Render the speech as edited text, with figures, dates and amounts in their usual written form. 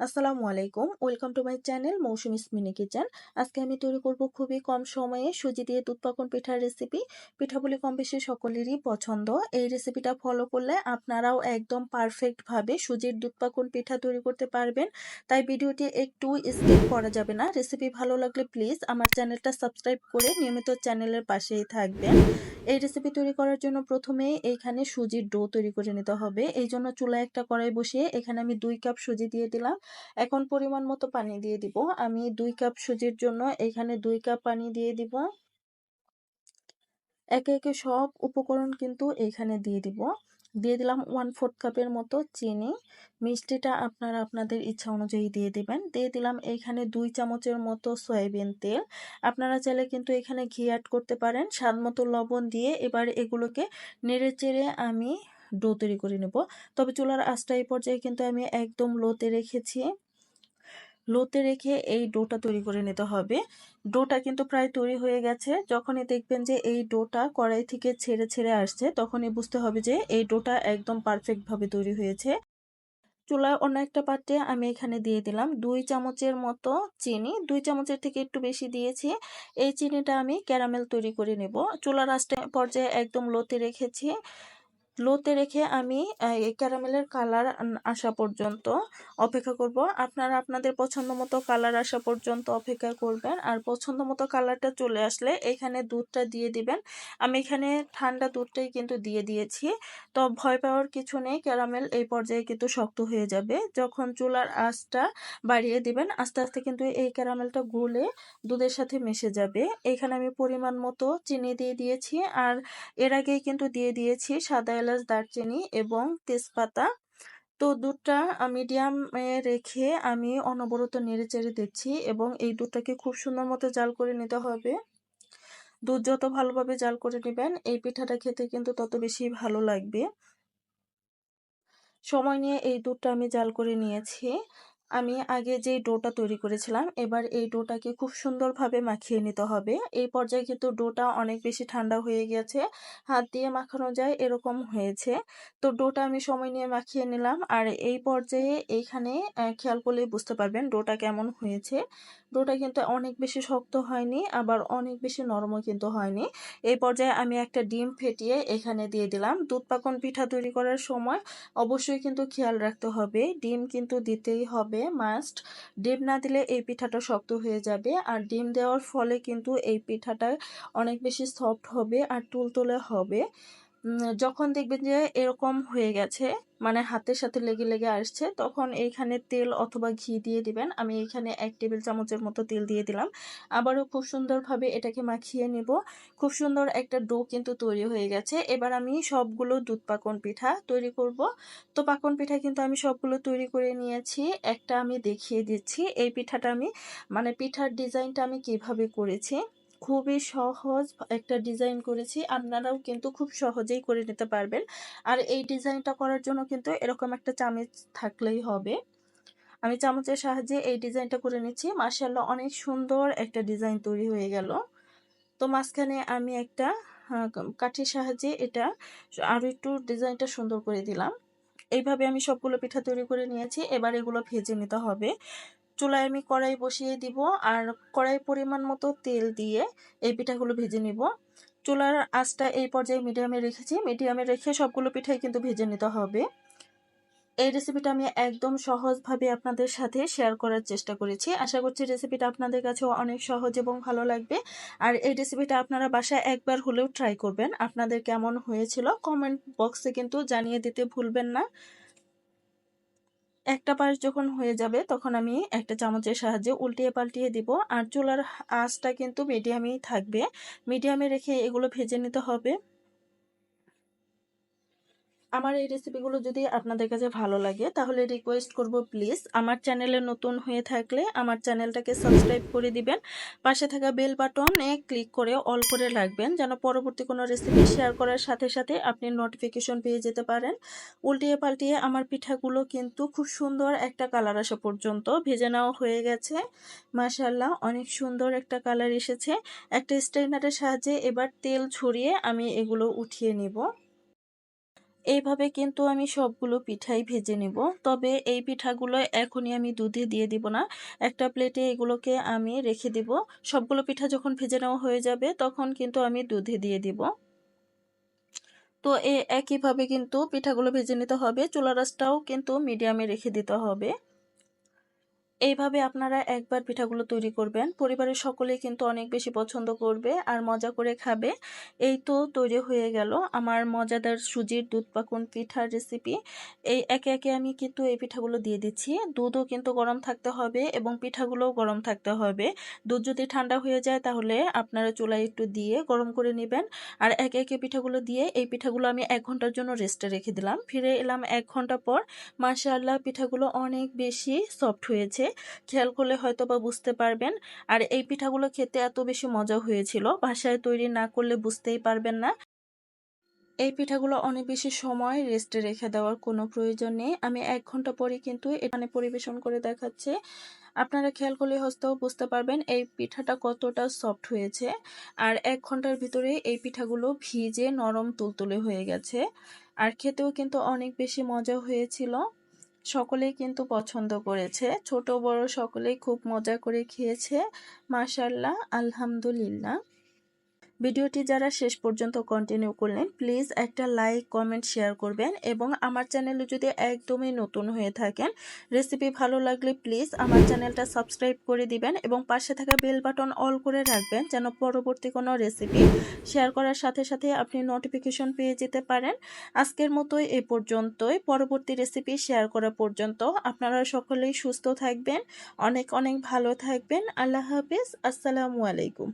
আসসালামু আলাইকুম, welcome to my channel Mousumi's mini kitchen. আজকে আমি তৈরি করব খুবই কম সময়ে সুজি দিয়ে দুধ পাকন পিঠার রেসিপি। পিঠাগুলি কম বেশি সকলেরই পছন্দ। এই রেসিপিটা ফলো করলে আপনারাও একদম পারফেক্টভাবে সুজির দুধ পাকন পিঠা তৈরি করতে পারবেন। তাই ভিডিওটি একটু স্কিপ করা যাবে না। রেসিপি ভালো লাগলে প্লিজ আমার চ্যানেলটা সাবস্ক্রাইব করে নিয়মিত চ্যানেলের পাশেই থাকবেন। এই রেসিপি তৈরি করার জন্য প্রথমে এইখানে সুজির ডো তৈরি করে নিতে হবে। এই জন্য চুলায় একটা কড়াই বসিয়ে এখানে আমি 2 কাপ সুজি দিয়ে দিলাম। এখন পরিমাণ মতো পানি দিয়ে দিব। আমি 2 কাপ সুজির জন্য এখানে 2 কাপ পানি দিয়ে দিব। একে একে সব উপকরণ কিন্তু এখানে দিয়ে দিব। দিয়ে দিলাম 1/4 কাপের মতো চিনি। মিষ্টিটা আপনারা আপনাদের ইচ্ছা অনুযায়ী দিয়ে দিবেন। দিয়ে দিলাম এখানে 2 চামচের মতো সয়াবিন তেল। আপনারা চাইলে কিন্তু এখানে ঘি অ্যাড করতে পারেন। স্বাদ মতো লবণ দিয়ে এবার এগুলোকে নেড়েচেড়ে আমি ডো তৈরি করে নেব। তবে চুলার আঁচটা এই পর্যায়ে কিন্তু আমি একদম লোতে রেখেছি। লোতে রেখে এই ডোটা তৈরি করে নিতে হবে। ডোটা কিন্তু প্রায় তৈরি হয়ে গেছে। যখনই দেখবেন যে এই ডোটা কড়াই থেকে ছেড়ে ছেড়ে আসছে, তখনই বুঝতে হবে যে এই ডোটা একদম পারফেক্টভাবে তৈরি হয়েছে। চুলায় অন্য একটা পাত্রে আমি এখানে দিয়ে দিলাম 2 চামচের মতো চিনি। 2 চামচের থেকে একটু বেশি দিয়েছি। এই চিনিটা আমি ক্যারামেল তৈরি করে নেব। চুলার আঁচটা পর্যায়ে একদম লোতে রেখেছি। লোতে রেখে আমি এই ক্যারামেলের কালার আসা পর্যন্ত অপেক্ষা করব। আপনারা আপনাদের পছন্দ মতো কালার আসা পর্যন্ত অপেক্ষা করবেন। আর পছন্দ মতো কালারটা চলে আসলে এখানে দুধটা দিয়ে দিবেন। আমি এখানে ঠান্ডা দুধটাই কিন্তু দিয়ে দিয়েছি। তো ভয় পাওয়ার কিছু নেই, ক্যারামেল এই পর্যায়ে কিন্তু শক্ত হয়ে যাবে। যখন চুলার আঁচটা বাড়িয়ে দিবেন, আস্তে আস্তে কিন্তু এই ক্যারামেলটা গলে দুধের সাথে মিশে যাবে। এখানে আমি পরিমাণ মতো চিনি দিয়ে দিয়েছি। আর এর আগেই কিন্তু দিয়ে দিয়েছি সাদা এলাচ, দারচিনি এবং তেজপাতা। তো দুধটা মিডিয়ামে রেখে আমি অনবরত নেড়েচেড়ে দিচ্ছি এবং এই দুধটাকে খুব সুন্দর মতো জাল করে নিতে হবে। দুধ যত ভালোভাবে জাল করে নেবেন এই পিঠাটা খেতে কিন্তু তত বেশি ভালো লাগবে। সময় নিয়ে এই দুধটা আমি জাল করে নিয়েছি। আমি আগে যেই ডোটা তৈরি করেছিলাম, এবার এই ডোটাকে খুব সুন্দরভাবে মাখিয়ে নিতে হবে। এই পর্যায়ে কিন্তু ডোটা অনেক বেশি ঠান্ডা হয়ে গেছে, হাত দিয়ে মাখানো যায় এরকম হয়েছে। তো ডোটা আমি সময় নিয়ে মাখিয়ে নিলাম। আর এই পর্যায়ে এইখানে খেয়াল করলেই বুঝতে পারবেন ডোটা কেমন হয়েছে। ডোটা কিন্তু অনেক বেশি শক্ত হয়নি, আবার অনেক বেশি নরমও কিন্তু হয়নি। এই পর্যায়ে আমি একটা ডিম ফেটিয়ে এখানে দিয়ে দিলাম। দুধ পাকন পিঠা তৈরি করার সময় অবশ্যই কিন্তু খেয়াল রাখতে হবে, ডিম কিন্তু দিতেই হবে মাস্ট। ডিম না দিলে এই পিঠাটা শক্ত হয়ে যাবে। আর ডিম দেওয়ার ফলে কিন্তু এই পিঠাটা অনেক বেশি সফট হবে আর তুলতুলে হবে। যখন দেখবেন যে এরকম হয়ে গেছে, মানে হাতের সাথে লেগে লেগে আসছে, তখন এইখানে তেল অথবা ঘি দিয়ে দিবেন। আমি এখানে 1 টেবিল চামচের মতো তেল দিয়ে দিলাম। আবারও খুব সুন্দরভাবে এটাকে মাখিয়ে নেব। খুব সুন্দর একটা ডো কিন্তু তৈরি হয়ে গেছে। এবার আমি সবগুলো দুধ পাকন পিঠা তৈরি করব। তো পাকন পিঠা কিন্তু আমি সবগুলো তৈরি করে নিয়েছি। একটা আমি দেখিয়ে দিচ্ছি এই পিঠাটা আমি, মানে পিঠার ডিজাইনটা আমি কিভাবে করেছি। খুবই সহজ একটা ডিজাইন করেছি, আপনারাও কিন্তু খুব সহজেই করে নিতে পারবেন। আর এই ডিজাইনটা করার জন্য কিন্তু এরকম একটা চামচ থাকলেই হবে। আমি চামচের সাহায্যে এই ডিজাইনটা করে নিচ্ছি। মাশাআল্লাহ, অনেক সুন্দর একটা ডিজাইন তৈরি হয়ে গেল। তো মাঝখানে আমি একটা কাঠির সাহায্যে এটা আরো একটু ডিজাইনটা সুন্দর করে দিলাম। এইভাবে আমি সবগুলো পিঠা তৈরি করে নিয়েছি। এবার এগুলো ভেজে নিতে হবে। চুলায় আমি কড়াই বসিয়ে দিব। আর কড়াই পরিমাণ মতো তেল দিয়ে এই পিঠাগুলো ভেজে নিব। চুলার আঁচটা এই পর্যায়ে মিডিয়ামে রেখেছি। মিডিয়ামে রেখে সবগুলো পিঠাই কিন্তু ভেজে নিতে হবে। এই রেসিপিটা আমি একদম সহজভাবে আপনাদের সাথে শেয়ার করার চেষ্টা করেছি। আশা করছি রেসিপিটা আপনাদের কাছেও অনেক সহজ এবং ভালো লাগবে। আর এই রেসিপিটা আপনারা বাসায় একবার হলেও ট্রাই করবেন। আপনাদের কেমন হয়েছিল কমেন্ট বক্সে কিন্তু জানিয়ে দিতে ভুলবেন না। একটা পাশ যখন হয়ে যাবে তখন আমি একটা চামচের সাহায্যে উল্টিয়ে পাল্টিয়ে দিব। আর চুলার আঁচটা কিন্তু মিডিয়ামেই থাকবে। মিডিয়ামে রেখে এগুলো ভেজে নিতে হবে। আমার এই রেসিপিগুলো যদি আপনাদের কাছে ভালো লাগে তাহলে রিকোয়েস্ট করব, প্লিজ আমার চ্যানেলে নতুন হয়ে থাকলে আমার চ্যানেলটাকে সাবস্ক্রাইব করে দিবেন। পাশে থাকা বেল বাটনে ক্লিক করে অল করে রাখবেন, যেন পরবর্তী কোনো রেসিপি শেয়ার করার সাথে সাথে আপনি নোটিফিকেশন পেয়ে যেতে পারেন। উল্টিয়ে পাল্টিয়ে আমার পিঠাগুলো কিন্তু খুব সুন্দর একটা কালার আসা পর্যন্ত ভেজে নেওয়া হয়ে গেছে। মাশাআল্লাহ, অনেক সুন্দর একটা কালার এসেছে। একটা স্ট্রেনারের সাহায্যে এবার তেল ছড়িয়ে আমি এগুলো উঠিয়ে নিব। এইভাবে কিন্তু আমি সবগুলো পিঠাই ভেজে নিব। তবে এই পিঠাগুলো এখনই আমি দুধে দিয়ে দিব না। একটা প্লেটে এগুলোকে আমি রেখে দিব। সবগুলো পিঠা যখন ভেজে নেওয়া হয়ে যাবে তখন কিন্তু আমি দুধে দিয়ে দিব। তো একইভাবে কিন্তু পিঠাগুলো ভেজে নিতে হবে। চুলার আঁচটাও কিন্তু মিডিয়ামে রেখে দিতে হবে। এইভাবে আপনারা একবার পিঠাগুলো তৈরি করবেন, পরিবারের সকলেই কিন্তু অনেক বেশি পছন্দ করবে আর মজা করে খাবে। এই তো তৈরি হয়ে গেল আমার মজাদার সুজির দুধ পাকুন পিঠার রেসিপি। এই একে একে আমি কিন্তু এই পিঠাগুলো দিয়ে দিচ্ছি। দুধও কিন্তু গরম থাকতে হবে এবং পিঠাগুলোও গরম থাকতে হবে। দুধ যদি ঠান্ডা হয়ে যায় তাহলে আপনারা চুলায় একটু দিয়ে গরম করে নেবেন। আর একে একে পিঠাগুলো দিয়ে এই পিঠাগুলো আমি 1 ঘন্টার জন্য রেস্টে রেখে দিলাম। ফিরে এলাম 1 ঘন্টা পর। মাশাআল্লাহ, পিঠাগুলো অনেক বেশি সফট হয়েছে। খেয়াল করলে হয়তোবা বুঝতে পারবেন। আর এই পিঠাগুলো খেতে এত বেশি মজা হয়েছিল, বাসায় তৈরি না করলে বুঝতেই পারবেন না। এই পিঠাগুলো অনেক বেশি সময় রেস্টে রেখে দেওয়ার কোনো প্রয়োজন নেই। আমি 1 ঘন্টা পরে কিন্তু এখানে পরিবেশন করে দেখাচ্ছি। আপনারা খেয়াল করলে হয়তো বুঝতে পারবেন এই পিঠাটা কতটা সফট হয়েছে। আর 1 ঘন্টার ভিতরে এই পিঠাগুলো ভিজে নরম তুলতুলে হয়ে গেছে। আর খেতেও কিন্তু অনেক বেশি মজা হয়েছিল। সকলেই কিন্তু পছন্দ করেছে। ছোট বড় সকলেই খুব মজা করে খেয়েছে। মাশাআল্লাহ, আলহামদুলিল্লাহ। ভিডিওটি যারা শেষ পর্যন্ত কন্টিনিউ করলেন, প্লিজ একটা লাইক, কমেন্ট, শেয়ার করবেন এবং আমার চ্যানেলে যদি একদমই নতুন হয়ে থাকেন, রেসিপি ভালো লাগলে প্লিজ আমার চ্যানেলটা সাবস্ক্রাইব করে দিবেন এবং পাশে থাকা বেল বাটন অল করে রাখবেন যেন পরবর্তী কোনো রেসিপি শেয়ার করার সাথে সাথে আপনি নোটিফিকেশন পেয়ে যেতে পারেন। আজকের মতো এ পর্যন্তই। পরবর্তী রেসিপি শেয়ার করা পর্যন্ত আপনারা সকলেই সুস্থ থাকবেন, অনেক অনেক ভালো থাকবেন। আল্লাহ হাফেজ। আসসালামু আলাইকুম।